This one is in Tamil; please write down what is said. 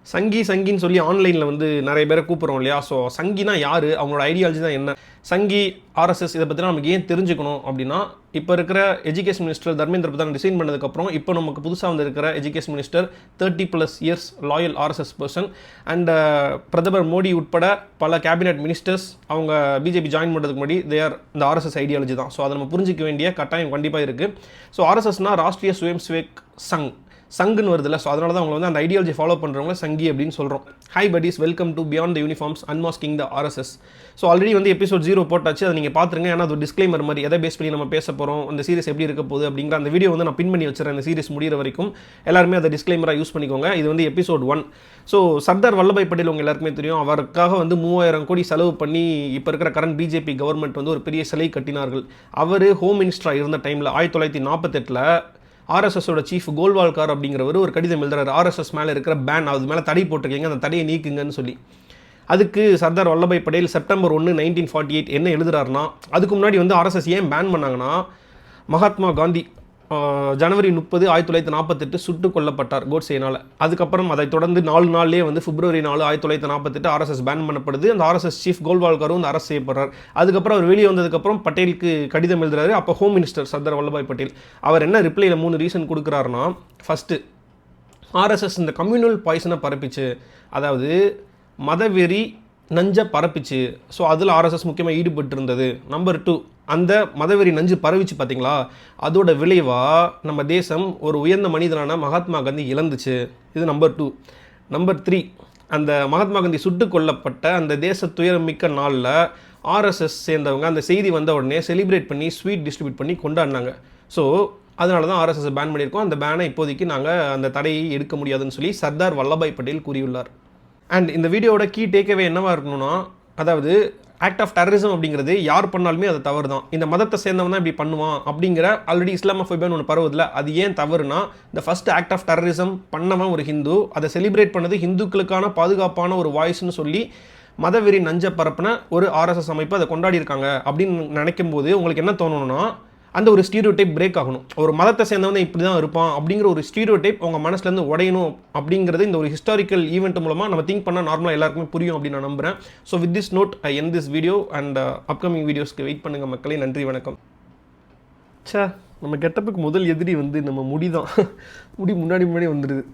சங்கின்னு சொல்லி ஆன்லைனில் வந்து நிறைய பேரை கூப்பிட்றோம் இல்லையா? ஸோ சங்கினா யார், அவங்களோட ஐடியாலஜி தான் என்ன, சங்கி ஆர்எஸ்எஸ் இதை பற்றினா நமக்கு ஏன் தெரிஞ்சுக்கணும் அப்படின்னா, இப்போ இருக்கிற education minister Dharmendra Pradhan design பண்ணதுக்கப்புறம் இப்போ நமக்கு புதுசாக வந்து இருக்கிற education minister 30+ years loyal RSS person and பிரதமர் மோடி உட்பட பல கேபினெட் மினிஸ்டர்ஸ் அவங்க பிஜேபி ஜாயின் பண்ணுறதுக்கு முன்னாடி தேர் இந்த ஆர்எஸ்எஸ் ஐடியாலஜி தான். ஸோ அதை நம்ம புரிஞ்சிக்க வேண்டிய கட்டாயம் கண்டிப்பாக இருக்குது. ஸோ ஆர்எஸ்எஸ்னா ராஷ்ட்ரிய சுயம் சேவக் சங், சங்குன்னு வருதுல்ல, ஸோ அதனால தான் அவங்க வந்து அந்த ஐடியாலஜி ஃபாலோ பண்ணுறவங்க சங்கி அப்படின்னு சொல்கிறோம். High buddies, welcome to beyond the uniforms unmasking the RSS. So already வந்து எபிசோட் 0 போட்டாச்சு, அதை நீங்கள் பார்த்துருங்க. ஏன்னா அது ஒரு டிஸ்க்ளைமர் மாதிரி எதை பேஸ் பண்ணி நம்ம பேச போகிறோம், அந்த சீரிஸ் எப்படி இருக்க போகுது அப்படிங்கிற அந்த வீடியோ வந்து நான் பின் பண்ணி வச்சுறேன். இந்த சீரிஸ் முடிகிற வரைக்கும் எல்லாருமே அதை டிஸ்க்ளைமராக யூஸ் பண்ணிக்கோங்க. இது வந்து எபிசோட் 1. ஸோ சர்தார் வல்லபாய் பட்டேல் உங்கள் எல்லாருக்குமே தெரியும். அவருக்காக வந்து 3000 கோடி செலவு பண்ணி இப்போ இருக்கிற கரண்ட் பிஜேபி கவர்மெண்ட் வந்து ஒரு பெரிய சிலை கட்டினார்கள். அவர் ஹோம் மினிஸ்டராக இருந்த டைமில் 1948 ஆர்எஸ்எஸோட சீஃப் கோல்வால்கார் அப்படிங்கிறவர் ஒரு கடிதம் எழுதுறாரு. ஆர்எஸ்எஸ் மேலே இருக்கிற பேன், அது மேலே தடை போட்டிருக்கீங்க, அந்த தடையை நீக்குங்கன்னு சொல்லி. அதுக்கு சர்தார் வல்லபாய் பட்டேல் செப்டம்பர் 1, 1948 என்ன எழுதுறாருன்னா, அதுக்கு முன்னாடி வந்து ஆர்எஸ்எஸ் ஏன் பேன் பண்ணாங்கன்னா, மகாத்மா காந்தி ஜனவரி 30, 1948 சுட்டு கொல்லப்பட்டார் கோட்சேனால். அதுக்கப்புறம் அதை தொடர்ந்து 4 நாள்லேயே வந்து பிப்ரவரி 4, 1948 ஆர்எஸ்எஸ் பேன் பண்ணப்படுது. அந்த ஆர்எஸ்எஸ் சீஃப் கோல்வால்காரும் வந்து அரெஸ்ட் செய்யப்படுறார். அதுக்கப்புறம் அவர் வெளியே வந்ததுக்கப்புறம் பட்டேலுக்கு கடிதம் எழுதுறாரு. அப்போ ஹோம் மினிஸ்டர் சர்தார் வல்லபாய் பட்டேல் அவர் என்ன ரிப்ளைல 3 ரீசன் கொடுக்குறாருன்னா, ஃபஸ்ட்டு ஆர்எஸ்எஸ் இந்த கம்யூனல் பாய்சனை பரப்பிச்சு, அதாவது மதவெறி நஞ்சை பரப்பிச்சு. ஸோ அதில் ஆர்எஸ்எஸ் முக்கியமாக ஈடுபட்டு இருந்தது. நம்பர் 2, அந்த மதவெறி நஞ்சு பரவிச்சு பார்த்தீங்களா, அதோட விளைவாக நம்ம தேசம் ஒரு உயர்ந்த மனிதனான மகாத்மா காந்தி இழந்துச்சு. இது நம்பர் 2. நம்பர் 3, அந்த மகாத்மா காந்தி சுட்டு கொல்லப்பட்ட அந்த தேச துயரமிக்க நாளில் ஆர்எஸ்எஸ் சேர்ந்தவங்க அந்த செய்தி வந்த உடனே செலிப்ரேட் பண்ணி ஸ்வீட் டிஸ்ட்ரிபியூட் பண்ணி கொண்டாடினாங்க. ஸோ அதனால தான் ஆர்எஸ்எஸ் பேன் பண்ணியிருக்கோம். அந்த பேனை இப்போதைக்கு நாங்கள் அந்த தடையை எடுக்க முடியாதுன்னு சொல்லி சர்தார் வல்லபாய் பட்டேல் கூறியுள்ளார். அண்ட் இந்த வீடியோட கீ டேக்அவே என்னவாக இருக்கணும்னா, அதாவது ஆக்ட் ஆஃப் டெரரிசம் அப்படிங்கிறது யார் பண்ணாலுமே அது தவறு தான். இந்த மதத்தை சேர்ந்தவன் தான் இப்படி பண்ணுவான் அப்படிங்கிற ஆல்ரெடி இஸ்லாமோஃபோபியான்னு ஒன்று பரவுதில்ல, அது ஏன் தவறுனா, இந்த ஃபர்ஸ்ட் ஆக்ட் ஆஃப் டெரரிசம் பண்ணவன் ஒரு ஹிந்து, அதை செலிப்ரேட் பண்ணது ஹிந்துக்களுக்கான பாதுகாப்பான ஒரு வாய்ஸ்ன்னு சொல்லி மதவெறி நஞ்ச பரப்புன ஒரு ஆர்எஸ்எஸ் அமைப்பு அதை கொண்டாடி இருக்காங்க அப்படின்னு நினைக்கும் போது உங்களுக்கு என்ன தோணணும்னா, அந்த ஒரு ஸ்டீரியோடைப் பிரேக் ஆகணும். ஒரு மதத்தை சேர்ந்தவன் இப்படி தான் இருப்பான் அப்படிங்கிற ஒரு ஸ்டீரியோடைப் உங்கள் மனசுலேருந்து உடையணும் அப்படிங்கிறது இந்த ஒரு ஹிஸ்டாரிக்கல் ஈவெண்ட் மூலமாக நம்ம திங்க் பண்ணால் நார்மலாக எல்லாருக்குமே புரியும் அப்படின்னு நான் நம்புகிறேன். So with this note I end this video and upcoming வீடியோஸ்க்கு வெயிட் பண்ணுங்கள் மக்களே. நன்றி, வணக்கம். நம்ம கெட்டப்புக்கு முதல் எதிரி வந்து நம்ம முடி தான். முடி முன்னாடி வந்துடுது.